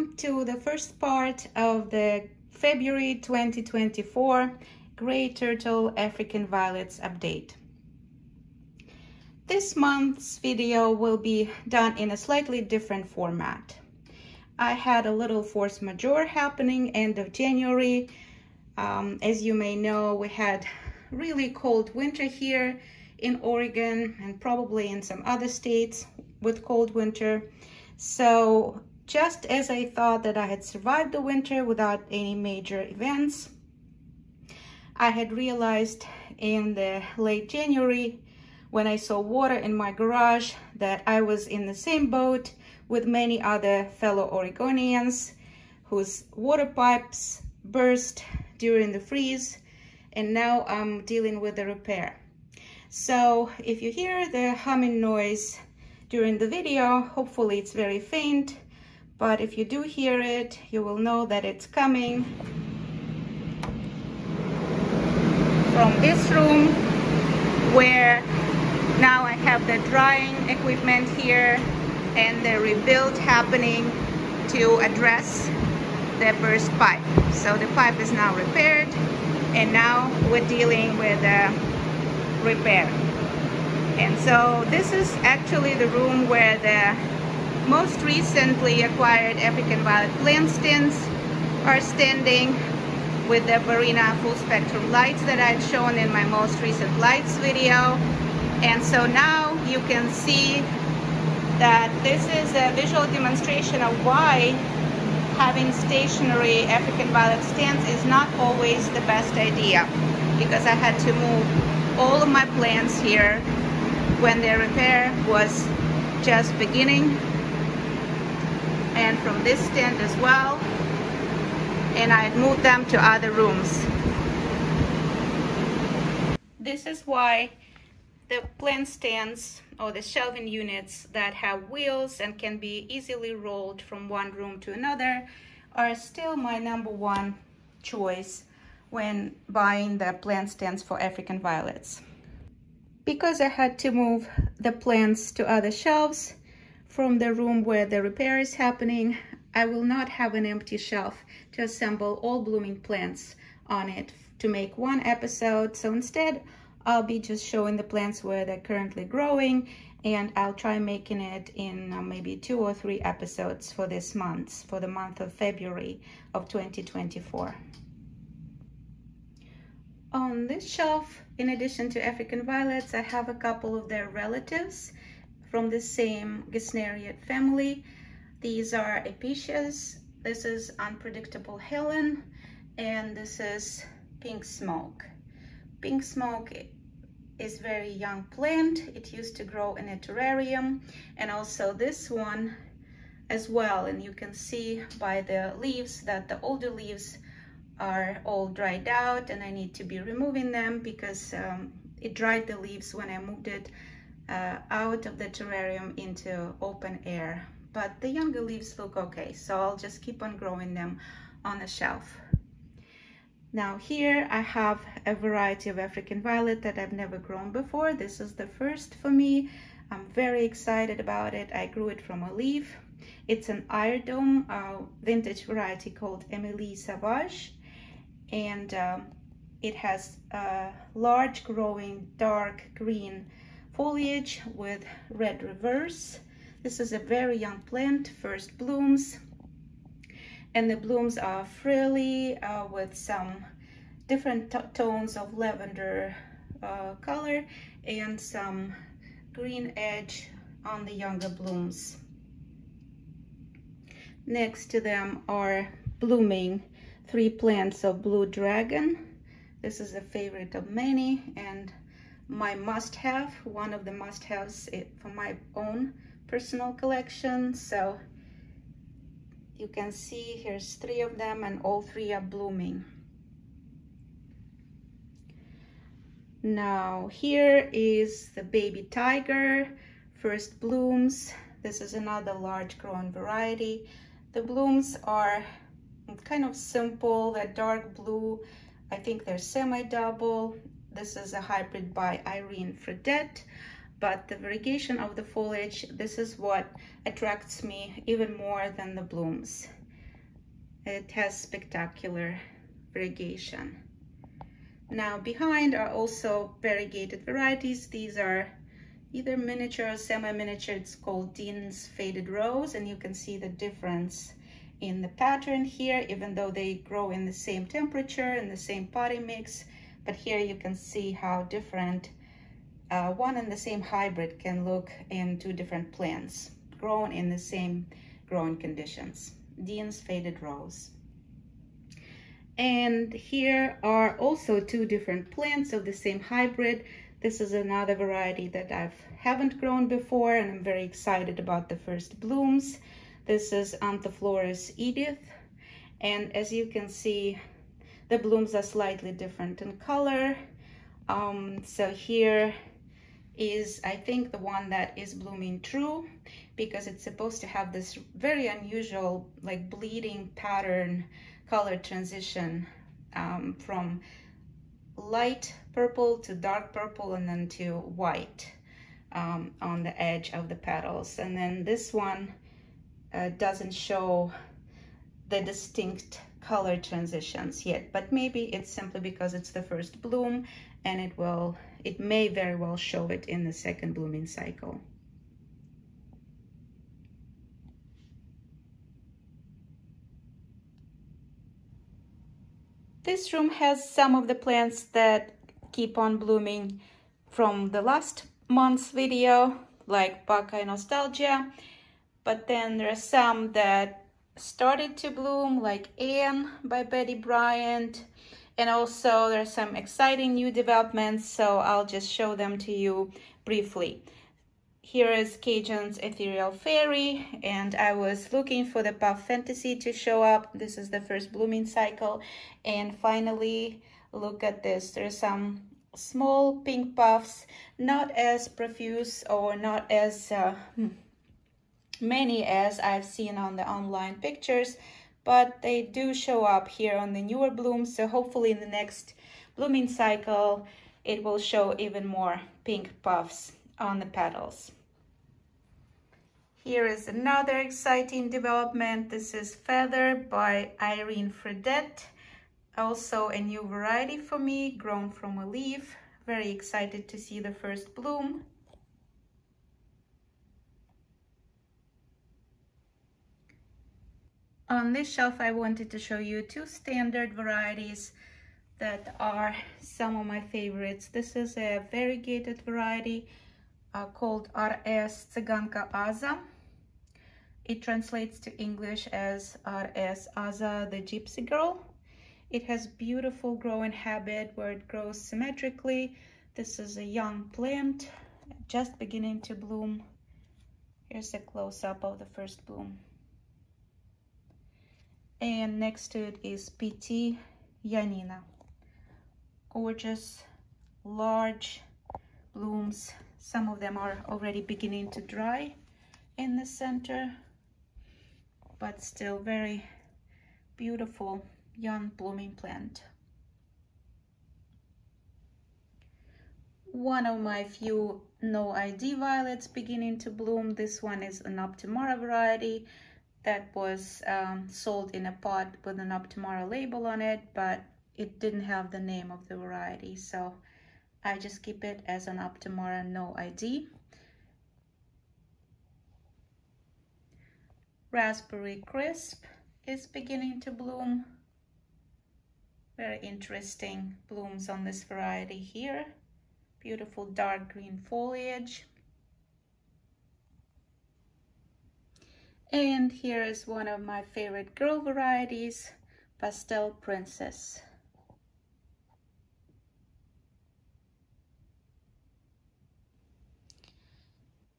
Welcome to the first part of the February 2024 Grey Turtle African Violets update. This month's video will be done in a slightly different format. I had a little force majeure happening end of January. As you may know, we had really cold winter here in Oregon and probably in some other states with cold winter. So just as I thought that I had survived the winter without any major events, I had realized in the late January when I saw water in my garage that I was in the same boat with many other fellow Oregonians whose water pipes burst during the freeze, and now I'm dealing with the repair. So if you hear the humming noise during the video, hopefully it's very faint, but if you do hear it, you will know that it's coming from this room, where now I have the drying equipment here and the rebuild happening to address the burst pipe. So the pipe is now repaired, and now we're dealing with the repair. And so this is actually the room where the most recently acquired African violet plant stands are standing, with the Barina full spectrum lights that I've shown in my most recent lights video. And so now you can see that this is a visual demonstration of why having stationary African violet stands is not always the best idea, because I had to move all of my plants here when their repair was just beginning, and from this stand as well, and I moved them to other rooms. This is why the plant stands or the shelving units that have wheels and can be easily rolled from one room to another are still my #1 choice when buying the plant stands for African violets. Because I had to move the plants to other shelves from the room where the repair is happening, I will not have an empty shelf to assemble all blooming plants on it to make one episode. So instead, I'll be just showing the plants where they're currently growing, and I'll try making it in maybe 2 or 3 episodes for this month, for the month of February of 2024. On this shelf, in addition to African violets, I have a couple of their relatives from the same Gesneriad family. These are Episcias. This is Unpredictable Helen, and this is Pink Smoke. Pink Smoke is very young plant. It used to grow in a terrarium, and also this one as well. And you can see by the leaves that the older leaves are all dried out, and I need to be removing them because it dried the leaves when I moved it out of the terrarium into open air. But the younger leaves look okay, so I'll just keep on growing them on the shelf. Now here I have a variety of African violet that I've never grown before. This is the first for me. I'm very excited about it. I grew it from a leaf. It's an iridome vintage variety called Emilie Savage, and it has a large growing dark green foliage with red reverse. This is a very young plant, first blooms, and the blooms are frilly with some different tones of lavender color and some green edge on the younger blooms. Next to them are blooming 3 plants of blue dragon. This is a favorite of many and my must-have, one of the must-haves for my own personal collection. So you can see here's 3 of them, and all 3 are blooming. Now here is the baby tiger, first blooms. This is another large growing variety. The blooms are kind of simple. They're dark blue. I think they're semi-double. This is a hybrid by Irene Fredette. but the variegation of the foliage, this is what attracts me even more than the blooms. It has spectacular variegation. Now behind are also variegated varieties. These are either miniature or semi-miniature. It's called Dean's Faded Rose, and you can see the difference in the pattern here, even though they grow in the same temperature and the same potting mix. But here you can see how different one and the same hybrid can look in two different plants, grown in the same growing conditions. Dean's Faded Rose. And here are also two different plants of the same hybrid. This is another variety that I haven't grown before, and I'm very excited about the first blooms. This is Anthoflores Edith, and as you can see, the blooms are slightly different in color. So here is, I think, the one that is blooming true, because it's supposed to have this very unusual, like, bleeding pattern color transition from light purple to dark purple and then to white on the edge of the petals. And then this one doesn't show the distinct color transitions yet, but maybe it's simply because it's the first bloom, and it may very well show it in the second blooming cycle. This room has some of the plants that keep on blooming from the last month's video, like Buckeye Nostalgia, but then there are some that started to bloom, like Anne by Betty Bryant, and also there are some exciting new developments, so I'll just show them to you briefly. Here is Cajun's Ethereal Fairy, and I was looking for the Puff Fantasy to show up. This is the first blooming cycle. And finally, look at this. There's some small pink puffs, not as profuse or not as many as I've seen on the online pictures, but they do show up here on the newer blooms. So hopefully in the next blooming cycle, it will show even more pink puffs on the petals. Here is another exciting development. This is Feather by Irene Fredette. Also a new variety for me, grown from a leaf. Very excited to see the first bloom. On this shelf, I wanted to show you two standard varieties that are some of my favorites. This is a variegated variety called RS-Tsyganka Aza. It translates to English as RS Aza, the Gypsy Girl. It has beautiful growing habit where it grows symmetrically. This is a young plant, just beginning to bloom. Here's a close-up of the first bloom. And next to it is PT-Ianina. Gorgeous, large blooms. Some of them are already beginning to dry in the center, but still very beautiful young blooming plant. One of my few NoID violets beginning to bloom. This one is an Optimara variety that was sold in a pot with an Optimara label on it, but it didn't have the name of the variety, so I just keep it as an Optimara NoID. Raspberry Crisp is beginning to bloom. Very interesting blooms on this variety here. Beautiful dark green foliage. And here is one of my favorite girl varieties, Pastel Princess.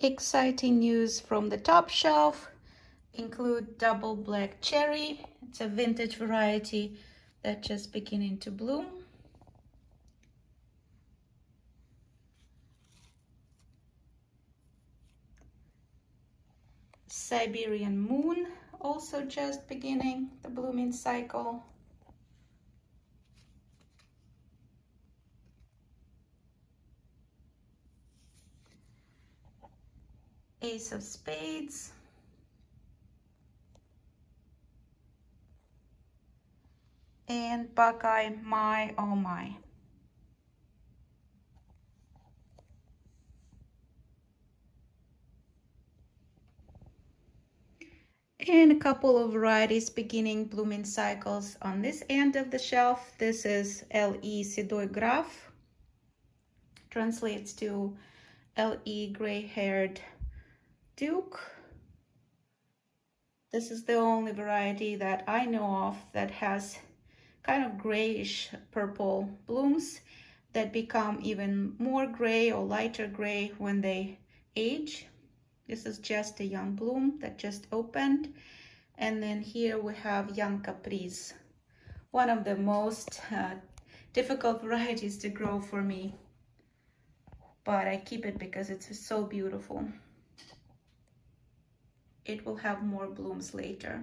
Exciting news from the top shelf include Double Black Cherry. It's a vintage variety that's just beginning to bloom. Siberian Moon, also just beginning the blooming cycle. Ace of Spades. and Buckeye My Oh My. And a couple of varieties beginning blooming cycles on this end of the shelf. This is LE-Sedoi Graf, translates to LE gray-haired Duke. This is the only variety that I know of that has kind of grayish purple blooms that become even more gray or lighter gray when they age. This is just a young bloom that just opened. And then here we have Ian-Kapriz, one of the most difficult varieties to grow for me. But I keep it because it's so beautiful. It will have more blooms later.